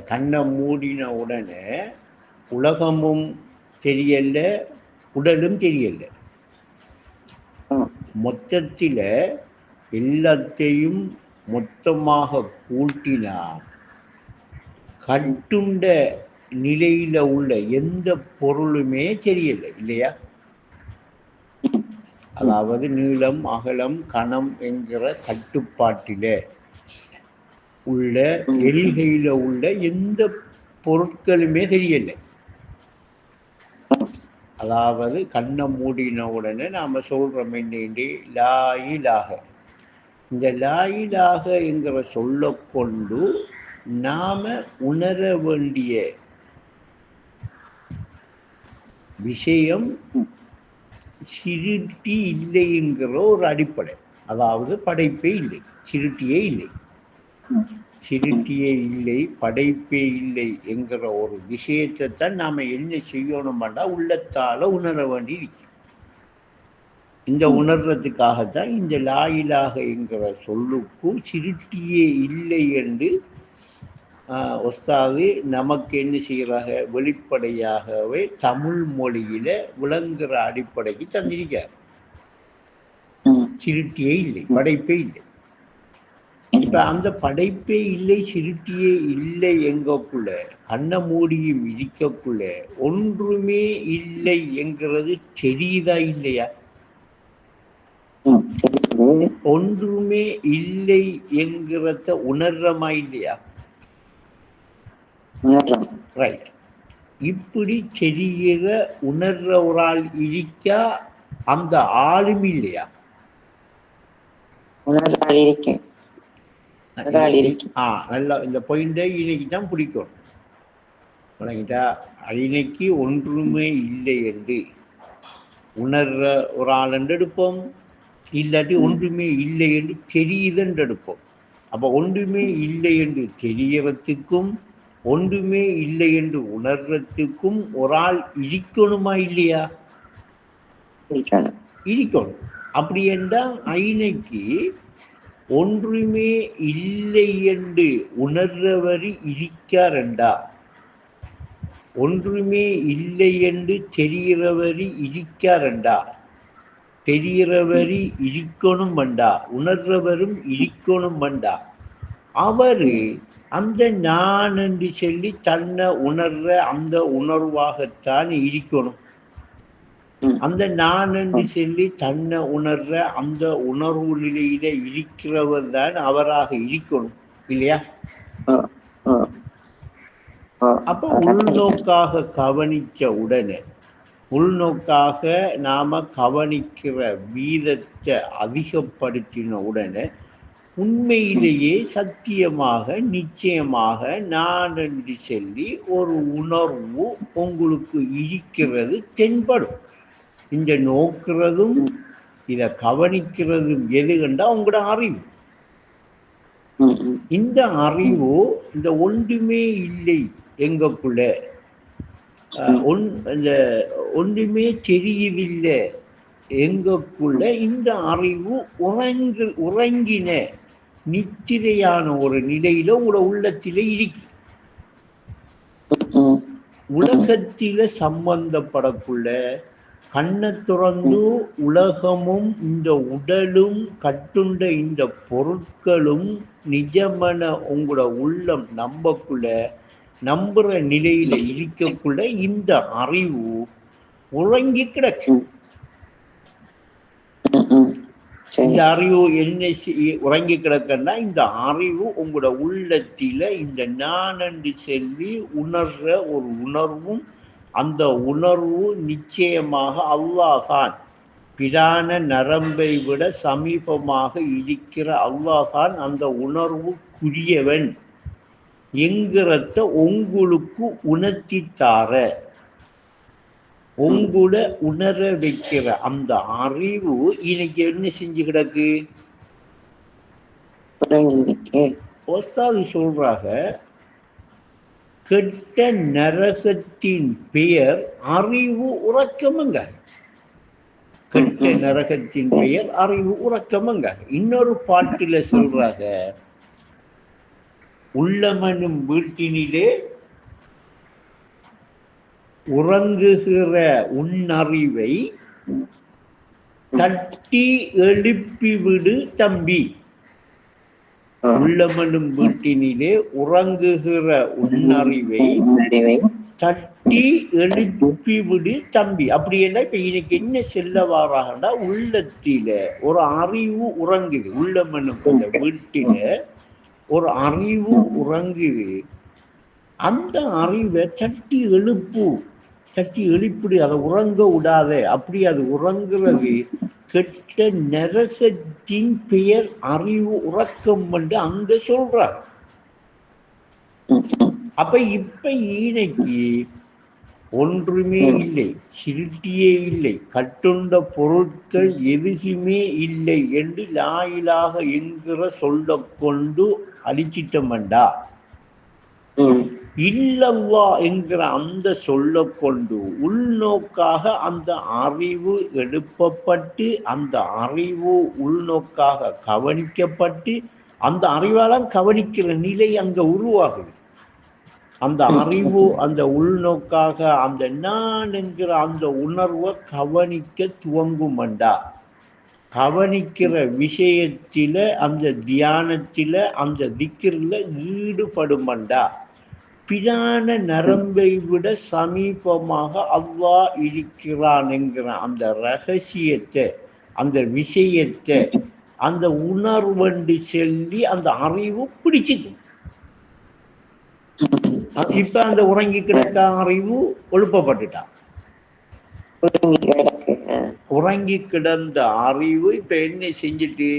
கண்ணை மூடின உடனே உலகமும் தெரியல, உடலும் தெரியல. மொத்தத்தில் எல்லாத்தையும் மொத்தமாக கூட்டினார் கட்டுண்ட நிலையில உள்ள எந்த பொருளுமே தெரியல இல்லையா? அதாவது நீளம், அகலம், கணம் என்கிற கட்டுப்பாட்டில உள்ள எல்கையில உள்ள எந்த பொருட்களுமே தெரியல. அதாவது கண்ணை மூடின உடனே நாம சொல்றோம் என்னென்று லாயிலாக. இந்த லாயிலாக என்கிற சொல்ல கொண்டு நாம உணர வேண்டிய விஷயம் சிருட்டி இல்லை என்கிற ஒரு அடிப்படை. அதாவது படைப்பே இல்லை, சிருட்டியே இல்லை. சிருட்டியே இல்லை, படைப்பே இல்லை என்கிற ஒரு விஷயத்தை தான் நாம என்ன செய்யணும்னா உள்ளத்தால உணர வேண்டி இருக்கு. இந்த உணர்றதுக்காகத்தான் இந்த லாயிலாக என்கிற சொல்லுக்கும் சிருட்டியே இல்லை என்று ஒஸ்தாது நமக்கு என்ன செய்கிறாங்க, வெளிப்படையாகவே தமிழ் மொழியில விளங்குற அடிப்படைக்கு தந்திருக்கார். சிருட்டியே இல்லை, படைப்பே இல்லை. இப்ப அந்த படைப்பே இல்லை, சிருட்டியே இல்லை எங்கக்குள்ள கண்ண மூடியும் இருக்கக்குள்ள ஒன்றுமே இல்லை என்கிறது தெரியுதா இல்லையா? ஒன்றுமே இல்லை என்கிறத உணர்றமா இல்லையா? ரைட். இப்படி தெரிகிற உணர்ற ஒரு ஆள் இருக்கா, அந்த ஆளும் இல்லையா? நல்லா இந்த பாயிண்டை இன்னைக்கு தான் பிடிக்கும். இன்னைக்கு ஒன்றுமே இல்லை என்று உணர்ற ஒரு ஆள் என்று எடுப்போம், இல்லாட்டி ஒன்றுமே இல்லை என்று தெரியுதுன்னு எடுப்போம். அப்ப ஒன்றுமே இல்லை என்று தெரியறதுக்கும் ஒன்றுமே இல்லை என்று உணர்றதுக்கும் ஒரு ஆள் இருக்கணுமா இல்லையா? இருக்கணும். அப்படி என்றால் ஐனைக்கு ஒன்றுமே இல்லை என்று உணர்றவரி இருக்காரண்டா, ஒன்றுமே இல்லை என்று தெரிகிறவரி இருக்காரண்டா, தெரிகிறவரி இருக்கணும் வண்டா, உணர்றவரும் இருக்கணும் வண்டா, அவரு அந்த நான் என்று சொல்லி தன்னை உணர்ற அந்த உணர்வாகத்தான் இருக்கணும். அந்த நான் என்று சொல்லி தன்னை உணர்ற அந்த உணர்வு நிலையில இருக்கிறவர் தான் அவராக இருக்கணும் இல்லையா? அப்ப உள்நோக்காக கவனிச்ச உடனே, உள்நோக்காக நாம கவனிக்கிற வீதத்தை அதிகப்படுத்தின உடனே உண்மையிலேயே சத்தியமாக நிச்சயமாக நான் என்று சொல்லி ஒரு உணர்வு உங்களுக்கு இருக்கிறது தென்படும். இந்த நோக்கிறதும் இதை கவனிக்கிறதும் எது கண்டா உங்களோட அறிவு. இந்த அறிவு இந்த ஒன்றுமே இல்லை எங்கக்குள்ள, இந்த ஒன்றுமே தெரியவில்லை எங்கக்குள்ள இந்த அறிவு உறங்கின நித்திரையான ஒரு நிலையில உங்களோட உள்ளத்தில இருக்கு. உலகத்தில சம்பந்தப்படக்குள்ள கண்ணை துறந்து உலகமும் இந்த உடலும் கட்டுண்ட இந்த பொருட்களும் நிஜமன உங்களோட உள்ளம் நம்பக்குள்ள, நம்புற நிலையில இருக்கக்குள்ள இந்த அறிவு உறங்கி கிடக்கு. இந்த அறிவு என்ன உறங்கி கிடக்குன்னா, இந்த அறிவு உங்களோட உள்ளத்தில இந்த நான் என்று சொல்லி உணர்ற ஒரு உணர்வும், அந்த உணர்வு நிச்சயமாக அல்லாஹ்தான், பிரான நரம்பை விட சமீபமாக இருக்கிற அல்லாஹ்தான் அந்த உணர்வுக்குரியவன் என்கிறத உங்களுக்கு உணர்த்தித்தார, உங்களை உணர வைக்கிற அந்த அறிவு இன்னைக்கு என்ன செஞ்சு கிடக்கு? ஒஸ்தாது சொல்றாங்க, கெட்ட நரகத்தின் பெயர் அறிவு உறக்கமுங்க. கெட்ட நரகத்தின் பெயர் அறிவு உறக்கமுங்க. இன்னொரு பாட்டுல சொல்றாங்க, உள்ளமெனும் வீட்டினிலே உறங்குகிற உன்னறிவை தட்டி எழுப்பிவிடு தம்பி. உள்ளமெனும் வீட்டினிலே உறங்குகிற உன்னறிவை தட்டி எழுப்பிவிடு தம்பி. அப்படி என்ன இப்ப இன்னைக்கு என்ன செல்ல வாராங்கன்னா, உள்ளத்தில ஒரு அறிவு உறங்குது. உள்ளமெனும் அந்த வீட்டில ஒரு அறிவு உறங்குது. அந்த அறிவை தட்டி எழுப்பிடு, அதை உறங்க விடாத. அப்படி அது உறங்குறது கெட்ட நரகத்தின் பெயர் அறிவு உறக்கம் என்று அங்க சொல்றார். அப்ப இப்ப ஈனைக்கு ஒன்றுமே இல்லை, சிருட்டியே இல்லை, கட்டுண்ட பொருட்கள் எதுவுமே இல்லை என்று லா இலாஹ என்கிற சொல்ல கொண்டு அழிச்சிட்டமண்டா. இல்லல்லா என்கிற அந்த சொல்ல கொண்டு உள்நோக்காக அந்த அறிவு எழுப்பப்பட்டு, அந்த அறிவு உள்நோக்காக கவனிக்கப்பட்டு, அந்த அறிவால கவனிக்கிற நிலை அங்க உருவாகுது. அந்த அறிவு அந்த உள்நோக்காக அந்த நான் என்கிற அந்த உணர்வை கவனிக்க துவங்குமண்டா. கவனிக்கிற விஷயத்தில அந்த தியானத்தில அந்த திக்கிரில ஈடுபடுமண்டா. பிரான நரம்பை விட சமீபமாக அல்லாஹ் இருக்கிறான் என்கிற அந்த ரகசியத்தை, அந்த விஷயத்தை, அந்த உணர்வண்டு சொல்லி அந்த அறிவு பிடிச்சிக்கும். இப்ப அந்த உறங்கி கிடக்க அறிவு ஒழுப்பப்பட்டுட்டா. உறங்கி கிடந்த அறிவு இப்ப என்ன செஞ்சுட்டு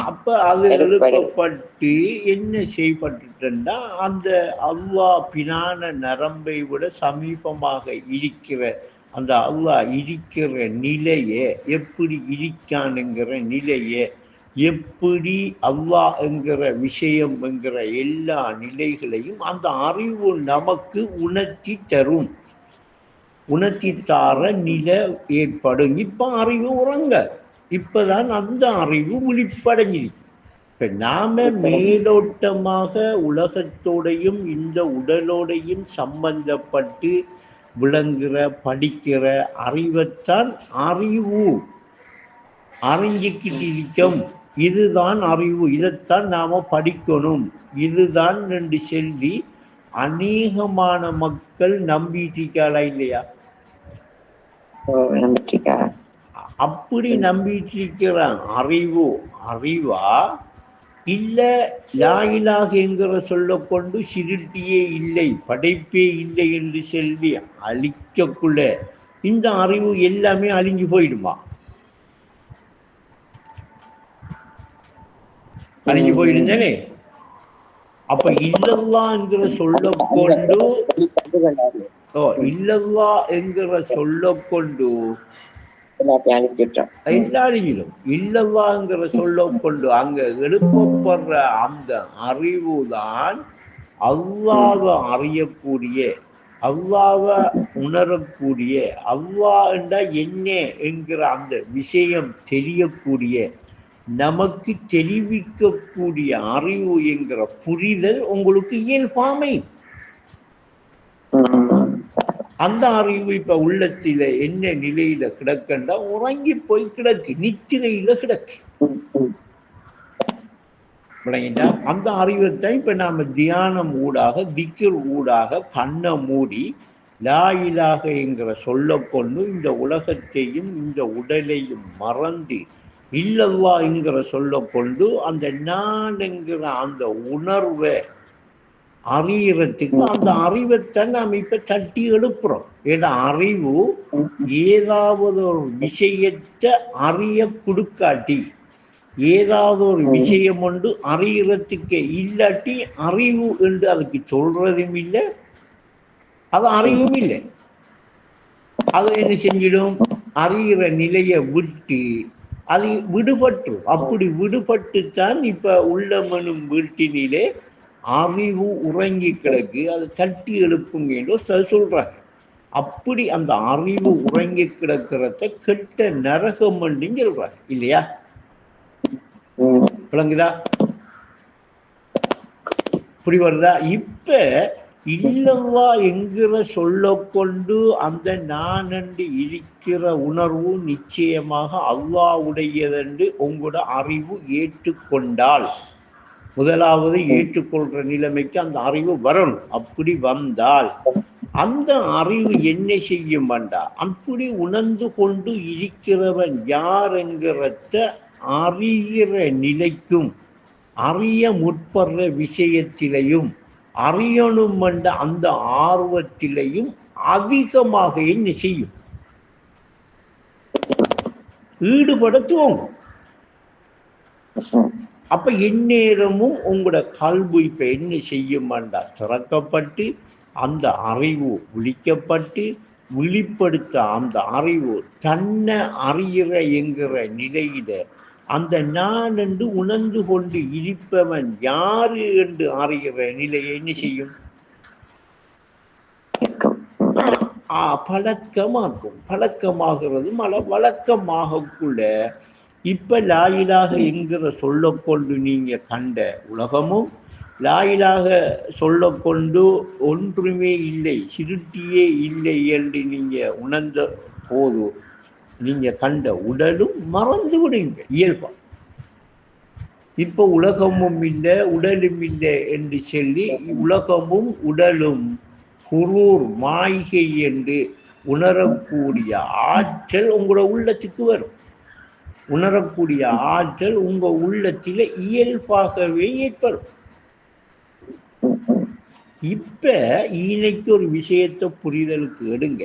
அப்ப அது எழுப்பப்பட்டு என்ன செய்யப்பட்டுட்டா, அந்த அல்லாஹ் பிரான நரம்பை விட சமீபமாக இருக்கிற அந்த அல்லாஹ் இருக்கிற நிலையை, எப்படி இருக்கானுங்கிற நிலையை, எப்படி அல்லாஹ் என்கிற விஷயம் என்கிற எல்லா நிலைகளையும் அந்த அறிவு நமக்கு உணர்த்தி தரும். உணர்த்தி தார நிலை ஏற்படும். இப்ப அறிவு உறங்க, இப்பதான் அந்த அறிவு விழிப்படைஞ்சிருக்கு. இப்ப நாம மேலோட்டமாக உலகத்தோடையும் இந்த உடலோடையும் சம்பந்தப்பட்டு விளங்குற படிக்கிற அறிவைத்தான் அறிவு அறிஞ்சிக்கிட்டு இருக்கும். இதுதான் அறிவு, இதைத்தான் நாம படிக்கணும், இதுதான் என்று சொல்லி அநேகமான மக்கள் நம்பிட்டிருக்காளா இல்லையா? அப்படி நம்பிட்டு இருக்கிறான். அறிவு அறிவா இல்ல லா இலாஹ என்கிற சொல்ல கொண்டு சிருட்டியே இல்லை, படைப்பே இல்லை என்று சொல்லி அழிக்கக்குள்ள இந்த அறிவு எல்லாமே அழிஞ்சு போயிடுமா? அழிஞ்சு போயிடுந்தானே. அப்ப இல்லல்லா என்கிற சொல்ல கொண்டு இல்லல்லா என்கிற சொல்ல கொண்டு எல்லாரிலும் இல்லல்லாங்கிற சொல்ல கொண்டு அங்க எழுப்பப்படுற அந்த அறிவுதான் அல்லாஹ்வை அறியக்கூடிய, அல்லாஹ்வை உணரக்கூடிய, அல்லாஹ் என்றா என்ன என்கிற அந்த விஷயம் தெரியக்கூடிய, நமக்கு தெரிவிக்கக்கூடிய அறிவு என்கிற புரிதல் உங்களுக்கு இயல்பாமை. அந்த அறிவு இப்ப உள்ளத்தில என்ன நிலையில கிடக்கண்டா, உறங்கி போய் கிடக்கு, நித்திரையில கிடக்கு. விளங்கிட்டா? அந்த அறிவைத்தான் இப்ப நாம தியானம் ஊடாக திக்ர் ஊடாக கண்ணை மூடி லா இலாஹ என்கிற சொல்ல கொண்டு இந்த உலகத்தையும் இந்த உடலையும் மறந்து இல்லல்லா என்கிற சொல்ல கொண்டு அந்த நான் என்கிற அந்த உணர்வை அறியறதுக்கு அந்த அறிவைத்தான் நாம் இப்ப தட்டி எழுப்புறோம். ஏன்னா அறிவு ஏதாவது ஒரு விஷயத்தை அறிய கொடுக்காட்டி, ஏதாவது ஒரு விஷயம் ஒன்று அறியறதுக்கு இல்லாட்டி அறிவு என்று அதுக்கு சொல்றதும் இல்லை, அது அறிவும் இல்லை. அது என்ன செஞ்சிடும்? அறிகிற நிலையை விட்டு அது விடுபட்டு, அப்படி விடுபட்டுத்தான் இப்ப உள்ளமெனும் வீட்டினிலே அறிவு உறங்கி கிடக்கு, அதை தட்டி எழுப்புங்க சொல்றாங்க. அப்படி அந்த அறிவு உறங்கி கிடக்கிறத கெட்ட நரகம் என்று சொல்றாங்க இல்லையா? விளங்குதா? இப்படி வருதா? இப்ப இல்லல்லா என்கிற சொல்ல கொண்டு அந்த நான் என்று இருக்கிற உணர்வு நிச்சயமாக அல்லாஹ்வுடையதென்று உங்களோட அறிவு ஏற்றுக்கொண்டால், முதலாவது ஏற்றுக்கொள்ற நிலைமைக்கு அந்த அறிவு வரணும். அப்படி வந்தால் அந்த அறிவு என்ன செய்யும் வேண்டா, அப்படி உணர்ந்து கொண்டு இருக்கிறவன் யார் என்கிறத அறிகிற நிலைக்கும் அறிய முற்படுற விஷயத்திலையும் அறியணும் என்ற அந்த ஆர்வத்திலையும் அதிகமாக என்ன செய்யும், ஈடுபட துவங்கும். அப்ப எந்நேரமும் உங்களோட கல்வி இப்ப என்ன செய்யும் வேண்டா, திறக்கப்பட்டு அந்த அறிவு விழிக்கப்பட்டு விழிப்படுத்த அந்த அறிவு தன்னை அறிகிற என்கிற நிலையில அந்த நான் என்று உணர்ந்து கொண்டு இருப்பவன் யாரு என்று அறிகிற நிலையை என்ன செய்யும், பழக்கமாக்கும். பழக்கமாகிறது வழக்கமாகக்குள்ள இப்ப லாயிலாக என்கிற சொல்ல கொண்டு நீங்க கண்ட உலகமும், லாயிலாக சொல்ல கொண்டு ஒன்றுமே இல்லை, சிருட்டியே இல்லை என்று நீங்க உணர்ந்த போது நீங்க கண்ட உடலும் மறந்து விடுங்க இயல்பா. இப்ப உலகமும் இல்லை உடலும் இல்லை என்று சொல்லி உலகமும் உடலும் குரூர் மாய்கை என்று உணரக்கூடிய ஆற்றல் உங்களோட உள்ளத்துக்கு வரும். உணரக்கூடிய ஆற்றல் உங்க உள்ளத்தில இயல்பாகவே ஏற்படும். இப்ப இன்னைக்கு ஒரு விஷயத்தை புரிதலுக்கு எடுங்க.